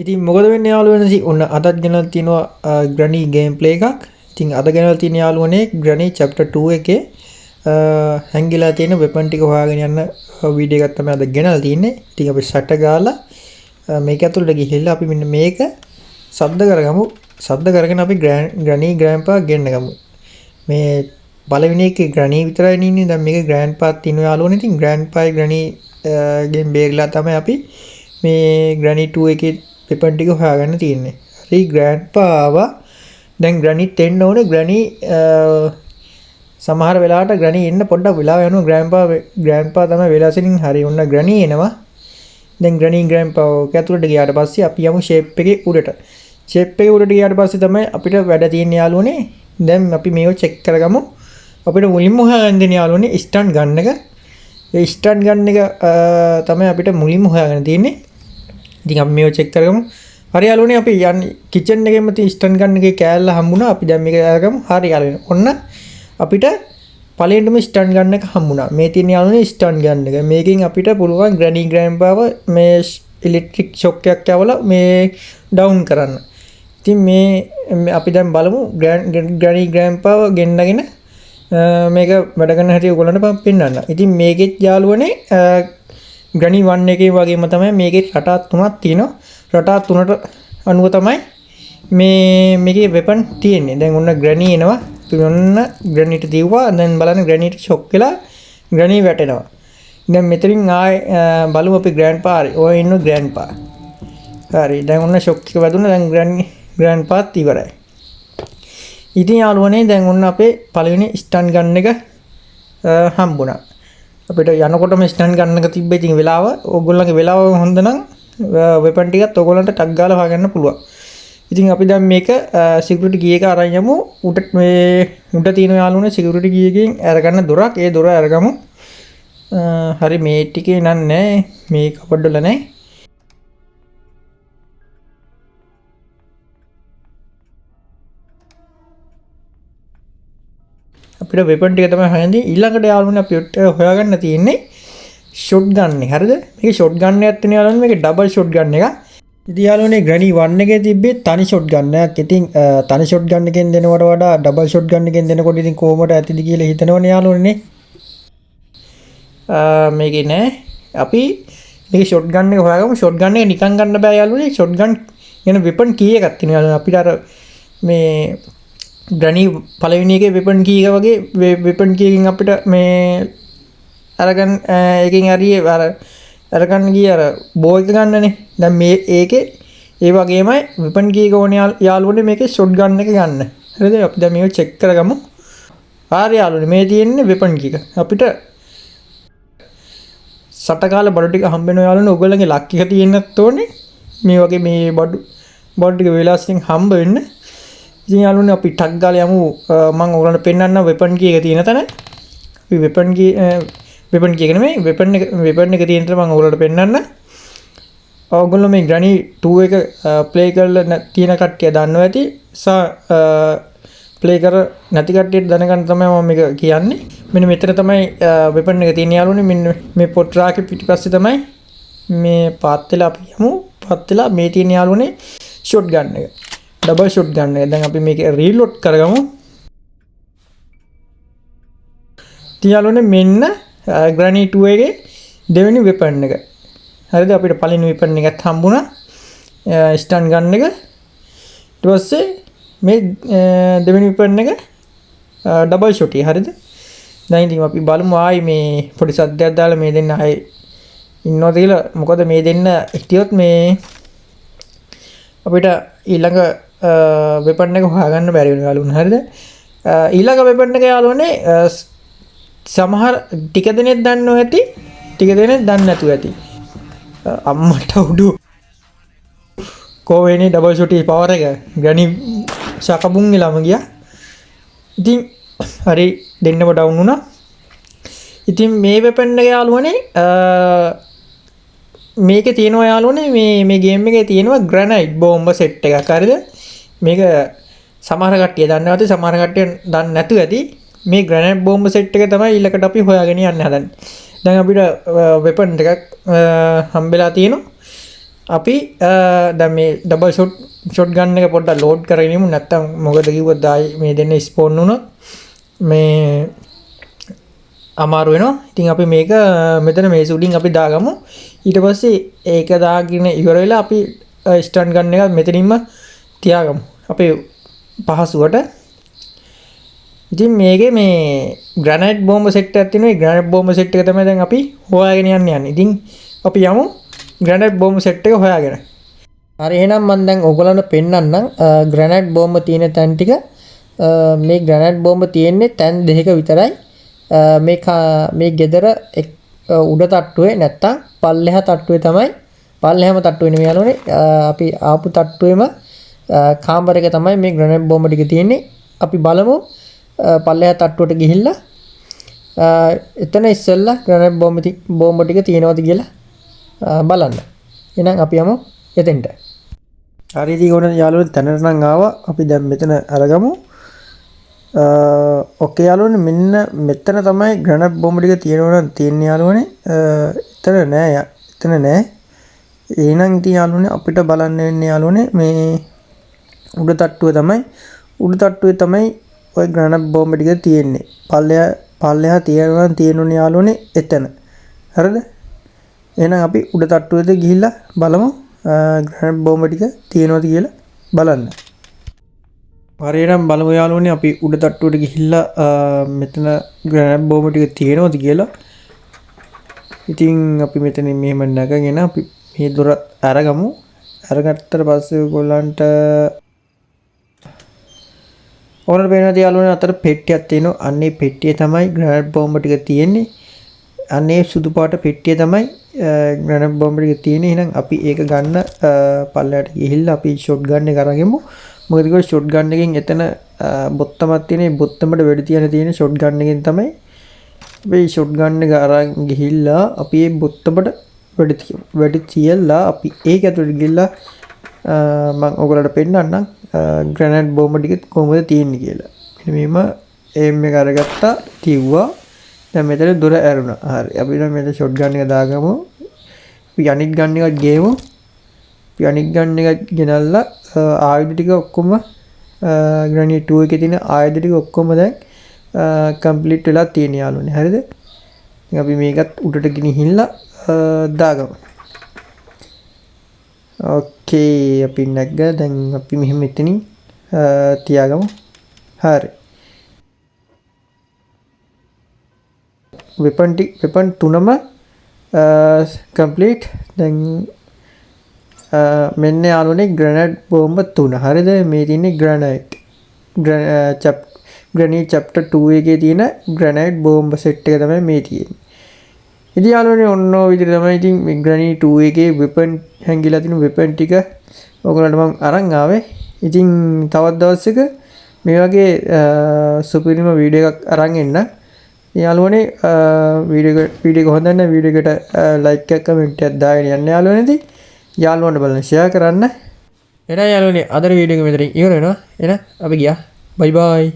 ඉතින් මොකද වෙන්නේ යාළුවනේ ඔන්න අදත් ගෙනල්ලා තියෙනවා ග්‍රැනි ගේම් ප්ලේ එකක්. ඉතින් අද ගෙනල්ලා තියෙන යාළුවනේ ග්‍රැනි chapter 2 එකේ හැංගිලා තියෙන වෙපන් ටික හොයාගෙන යන වීඩියෝ එකක් තමයි අද ගෙනල්ලා තියෙන්නේ. ඉතින් අපි ෂට් ගාලා මේක ඇතුළට ගිහිල්ලා අපි මෙන්න මේක සද්ද කරගමු. සද්ද කරගෙන අපි ග්‍රැනි ග්‍රෑන්පා ගෙන්න ගමු. මේ පළවෙනි එකේ ග්‍රැනි විතරයි ඉන්නේ. දැන් මේක ග්‍රෑන්පාත් ඉන්න යාළුවනේ. ඉතින් ග්‍රෑන්පායි ග්‍රැනි ගෙන් බේරලා තමයි අපි මේ ග්‍රැනි 2 එකේ වෙපන් ටික හොයාගන්න තියෙන්නේ. හරි ග්‍රෑන්පා ආවා. දැන් ග්‍රැනිත් එන්න ඕනේ. ග්‍රැනි සමහර වෙලාවට ග්‍රැනි එන්න පොඩ්ඩක් වෙලාව යනවා. ග්‍රෑන්පා තමයි වෙලාසෙනින් හරි ඔන්න ග්‍රැනි එනවා. දැන් ග්‍රැනි ග්‍රෑන්පා ඔක ඇතුළට ගියාට පස්සේ අපි යමු ෂේප් එකේ උඩට. ෂේප් එකේ උඩට ගියාට පස්සේ තමයි අපිට වැඩ තියෙන්නේ යාළුවනේ. දැන් අපි මේක චෙක් කරගමු. අපිට මුලින්ම හොයාගන්න දෙන්නේ යාළුවනේ ස්ටන් ගන්න එක. ඒ ස්ටන් ගන්න එක තමයි අපිට මුලින්ම හොයාගන්න තියෙන්නේ. ඉතින් අපි මේක චෙක් කරගමු. හරි යාළුවනේ අපි යන්නේ කිචන් එකේම තියෙන ස්ටන් ගන්න එකේ කෑල්ල හම්බුණා. අපි දැන් මේක අරගමු. හරි යාළුවනේ. ඔන්න අපිට පළවෙනිම ස්ටන් ගන්න එක හම්බුණා. මේ තියෙන යාළුවනේ ස්ටන් ගන්න එක. මේකෙන් අපිට පුළුවන් ග්‍රැනි ග්‍රෑන්පාව මේ ඉලෙක්ට්‍රික් ෂොක් එකක් යවලා මේ ඩවුන් කරන්න. ඉතින් මේ අපි දැන් බලමු ග්‍රැනි ග්‍රෑන්පාව ගෙන්නගෙන මේක වැඩ කරන හැටි ඔයගොල්ලන්ට පෙන්නන්න. ඉතින් මේකෙත් යාළුවනේ ග්‍රැනි 1 එකේ වගේම තමයි මේකේ රටා තුනක් තියෙනවා. රටා තුනට අනුව තමයි මේකේ වෙපන් තියෙන්නේ. දැන් ඔන්න ග්‍රැනි එනවා. අපි ඔන්න ග්‍රැනිට දීුවා. දැන් බලන්න ග්‍රැනිට ෂොක් වෙලා ග්‍රැනි වැටෙනවා. දැන් මෙතනින් ආයේ බලමු අපි ග්‍රෑන්පා හරි. ඔය ඉන්න ග්‍රෑන්පා. හරි. දැන් ඔන්න ෂොක් එක වැදුණා. දැන් ග්‍රෑන්පාත් ඉවරයි. ඉතින් යාළුවනේ දැන් ඔන්න අපේ පළවෙනි ස්ටන් ගන්න එක හම්බුණා. අපිට යනකොටම ස්ටන් ගන්න එක තිබ්බ. ඉතින් වෙලාව ඕගොල්ලන්ගේ වෙලාව හොඳ නම් වෙපන් ටිකත් ඕගොල්ලන්ට ටක් ගාලා හොයාගන්න පුළුවන්. ඉතින් අපි දැන් මේක සිකියුරිටි කී එක අරන් යමු. උඩ තියෙන යාළුවනේ සිකියුරිටි කී එකෙන් අරගන්න දොරක්. ඒ දොර අරගමු. හරි මේ ටිකේ නෑ මේ කපඩ වල නෑ. අපිට වෙපන් ටික තමයි හොයන්නේ. ඊළඟට යාළුවනේ අපිට හොයාගන්න තියෙන්නේ ෂොට් ගන්න. හරිද? මේක ෂොට් ගන්න එකක් තියෙන යාළුවනේ. මේක ඩබල් ෂොට් ගන්න එක. ඉතින් යාළුවනේ ග්‍රැනි 1 එකේ තිබ්බේ තනි ෂොට් ගන්න එකක්. ඉතින් තනි ෂොට් ගන්න එකෙන් දෙනවට වඩා ඩබල් ෂොට් ගන්න එකෙන් දෙනකොට ඉතින් කොහොමද ඇතිද කියලා හිතනවනේ යාළුවනේ. මේකේ නෑ. අපි මේක ෂොට් ගන්න එක හොයාගමු. ෂොට් ගන්න එක නිකන් ගන්න බෑ යාළුවනේ. ෂොට් ගන් කියන වෙපන් කී එකක් තියෙනවා යාළුවනේ. අපිට අර මේ ග්‍රැනි පළවෙනි එකේ වෙපන් කී එක වගේ වෙපන් කී එකකින් අපිට මේ අරගන්න එකකින් හරිය අරගන්න ගිය අර බෝ එක ගන්නනේ. දැන් මේ ඒකේ ඒ වගේමයි වෙපන් කී එක ඕනේ යාළුවනේ මේකේ ෂොට් ගන්න එක ගන්න. හරිද? අපි දැන් මේක චෙක් කරගමු. හරි යාළුවනේ මේ තියෙන්නේ වෙපන් කී එක. අපිට සටකාල බඩු ටික හම්බ වෙනවා යාළුවනේ. ඔයගොල්ලන්ගේ ලක් එක තියෙන්නත් ඕනේ. මේ වගේ මේ බඩු ටික වෙලාසින් හම්බ වෙන්න. ඉතින් යාළුවනේ අපි ටක් ගාලා යමු. මම ඔයගොල්ලන්ට පෙන්නන්නම් වෙපන් කී එක තියෙන තැන. අපි වෙපන් කී එක නෙමෙයි වෙපන් එක තියෙන තැන මම ඔයගොල්ලන්ට පෙන්නන්න. ඔයගොල්ලෝ මේ ග්‍රැනි 2 එක ප්ලේ කරලා තියෙන කට්ටිය දන්නවා ඇති. ප්ලේ කර නැති කට්ටියට දැනගන්න තමයි මම මේක කියන්නේ. මෙන්න මෙතන තමයි වෙපන් එක තියෙන යාළුවනේ. මෙන්න මේ පොට් රාකේ පිටිපස්සේ තමයි මේ පාත් වෙලා අපි යමු. පාත් වෙලා මේ තියෙන යාළුවනේ ෂොට් ගන්න එක. ඩබල් ෂොට් ගන්න එක. දැන් අපි මේක රීලෝඩ් කරගමු. ඉතින් යාළුවනේ මෙන්න ග්‍රැනි 2 එකේ දෙවෙනි වෙපන් එක. හරිද? අපිට පළවෙනි වෙපන් එකත් හම්බුණා. ස්ටන් ගන්න එක. ඊට පස්සේ මේ දෙවෙනි වෙපන් එක ඩබල් ෂොටි. හරිද? දැන් ඉතින් අපි බලමු ආයි මේ පොඩි සද්දයක් දාලා මේ දෙන්න ආයි ඉන්නවද කියලා. මොකද මේ දෙන්න හිටියොත් මේ අපිට ඊළඟ වෙපන් එක හොයාගන්න බැරි වෙනවා යාළුවනේ. හරිද? ඊළඟ වෙපන් එක යාළුවනේ සමහර ටික දෙනෙක් දන්නව ඇති. ටික දෙනෙක් දන්නේ නැතුව ඇති. අම්මට උඩු කොහේනේ ඩබල් ෂොටි පවර් එක ග්‍රැනි ශකබුන් වෙලාම ගියා. ඉතින් හරි දෙන්නම ඩවුන් වුණා. ඉතින් මේ වෙපන් එක යාළුවනේ මේකේ තියෙනවා යාළුවනේ මේ ගේම් එකේ තියෙනවා ග්‍රැනයිට් බෝම්බ සෙට් එකක්. හරිද? මේක සමහර කට්ටිය දන්නවා ඇති. සමහර කට්ටිය දන්නේ නැතුව ඇති. මේ ග්‍රැනයිට් බෝම්බ සෙට් එක තමයි ඊළඟට අපි හොයාගෙන යන්න හදන්නේ. දැන් අපිට වෙපන් එකක් හම්බෙලා තියෙනවා. අපි දැන් මේ ඩබල් ෂොට් ගන් එක පොඩ්ඩක් ලෝඩ් කරගෙන ඉමු. නැත්තම් මොකද කිව්වොත් ආයි මේ දෙන්නේ ස්පෝන් වුණොත් මේ අමාරු වෙනවා. ඉතින් අපි මේක මෙතන මේ සුඩින් අපි දාගමු. ඊට පස්සේ ඒක දාගෙන ඉවර වෙලා අපි ස්ටන් ගන්න එක මෙතනින්ම තියාගමු. අපි පහසුවට. ඉතින් මේකේ මේ ග්‍රැනයිට් බෝම්බ සෙට් එකක් තියෙනවා. ඒ ග්‍රැනයිට් බෝම්බ සෙට් එක තමයි දැන් අපි හොයාගෙන යන්නේ. ඉතින් අපි යමු ග්‍රැනයිට් බෝම්බ සෙට් එක හොයාගෙන. හරි එහෙනම් මම දැන් ඔයගොල්ලන්ට පෙන්නන්නම් ග්‍රැනයිට් බෝම්බ තියෙන තැන් ටික. මේ ග්‍රැනයිට් බෝම්බ තියෙන්නේ තැන් දෙකක විතරයි. මේ ගෙදර උඩ තට්ටුවේ නැත්තම් පල්ලෙහා තට්ටුවේ තමයි පල්ලෙහාම තට්ටුවේ නෙමෙයි යාළුවනේ අපි ආපු තට්ටුවේම කාමර එක තමයි මේ ග්‍රැනයිට් බෝම්බ ටික තියෙන්නේ. අපි බලමු පල්ලෙහා තට්ටුවට ගිහිල්ලා එතන ඉස්සෙල්ලා ග්‍රැනයිට් බෝම්බ ටික තියෙනවද කියලා බලන්න. එහෙනම් අපි යමු එතෙන්ට. හරි ඉතින් ඕන යාළුවෝ තැනට නම් ආවා. අපි දැන් මෙතන අරගමු. ඕකේ යාළුවනේ මෙන්න මෙතන තමයි ග්‍රැනයිට් බෝම්බ ටික තියෙනවා නම් තියෙන්නේ යාළුවනේ. එතන නෑ. එහෙනම් ඉතින් යාළුවනේ අපිට බලන්න වෙන්නේ යාළුවනේ මේ උඩ තට්ටුවේ තමයි ඔය ග්‍රැනයිට් බෝම්බ ටික තියෙන්නේ. පල්ලෙහා තියෙනුනේ යාළුවනේ එතන. හරිද? එහෙනම් අපි උඩ තට්ටුවේද ගිහිල්ලා බලමු ග්‍රැනයිට් බෝම්බ ටික තියෙනවද කියලා බලන්න. හරියටම බලමු යාළුවනේ අපි උඩ තට්ටුවට ගිහිල්ලා මෙතන ග්‍රැනයිට් බෝම්බ ටික තියෙනවද කියලා. ඉතින් අපි මෙතන මෙහෙම නැගගෙන අපි මේ දොර අරගමු. අරගත්තට පස්සේ ඔයගොල්ලන්ට ඕනට පේනවා යාළුවනේ අතර පෙට්ටියක් තියෙනවා. අන්නේ පෙට්ටිය තමයි ග්‍රැනයිට් බෝම්බ ටික තියෙන්නේ. අන්නේ සුදු පාට පෙට්ටිය තමයි ග්‍රැනයිට් බෝම්බ ටික තියෙන්නේ. එහෙනම් අපි ඒක ගන්න පල්ලයට ගිහිල්ලා අපි ෂොට් ගන් එක අරගෙමු. මොකද ඒක ෂොට් ගන් එකෙන් එතන බොත්තමක් තියෙන. ඒ බොත්තමට වෙඩි තියෙන ෂොට් ගන් එකෙන් තමයි අපි ෂොට් ගන් එක අරන් ගිහිල්ලා අපි මේ බොත්තමට වෙඩි තියලා අපි ඒක ඇතුළට ගිහිල්ලා මම ඔයගොල්ලන්ට පෙන්නන්නම් ග්‍රැනයිට් බෝම්බ ටික කොහොමද තියෙන්නේ කියලා. මෙන්න මෙහෙම එම් එක අරගත්තා තියුවා. දැන් මෙතන දොර ඇරුණා. හරි. අපි දැන් මෙතන ෂොට් ගන් එක දාගමු. අපි අනිත් ගන් එකත් ගේමු. අපි අනිත් ගන් එකත් ගෙනල්ලා ආයුධ ටික ඔක්කොම ග්‍රැනයිට් 2 එකේ තියෙන ආයුධ ටික ඔක්කොම දැන් කම්ප්ලීට් වෙලා තියෙන යාළුවනේ. හරිද? ඉතින් අපි මේකත් උඩට ගෙනහිල්ලා දාගමු. ඕකේ අපි නැග්ග. දැන් අපි මෙහෙම මෙතනින් තියාගමු. හරි. වෙපන් තුනම කම්ප්ලීට්. දැන් මෙන්න යාළුවනේ ග්‍රැනයිට් බෝම්බ 3. හරිද? මේ තියෙන්නේ ග්‍රැනයිට් චැප්ටර් 2 එකේ තියෙන ග්‍රැනයිට් බෝම්බ සෙට් එක තමයි මේ තියෙන්නේ. ඉතින් යාළුවනේ ඔන්න ඔය විදිහට තමයි ඉතින් මේ ග්‍රැනයිට් 2 එකේ වෙපන් හැංගිලා තියෙන වෙපන් ටික ඔයගොල්ලන්ට මම අරන් ආවේ. ඉතින් තවත් දවසක මේ වගේ සුපිරිම වීඩියෝ එකක් අරන් එන්න. යාළුවනේ වීඩියෝ එක හොඳ නම් වීඩියෝ එකට ලයික් එකක් කමෙන්ට් එකක් දාගෙන යන්න යාළුවනේ. ඉතින් යාළුවන්ට බලන්න ෂෙයා කරන්න. එහෙනම් යාළුවනේ අද වීඩියෝ එක මෙතනින් ඉවර වෙනවා. එහෙනම් අපි ගියා. බයි බයි.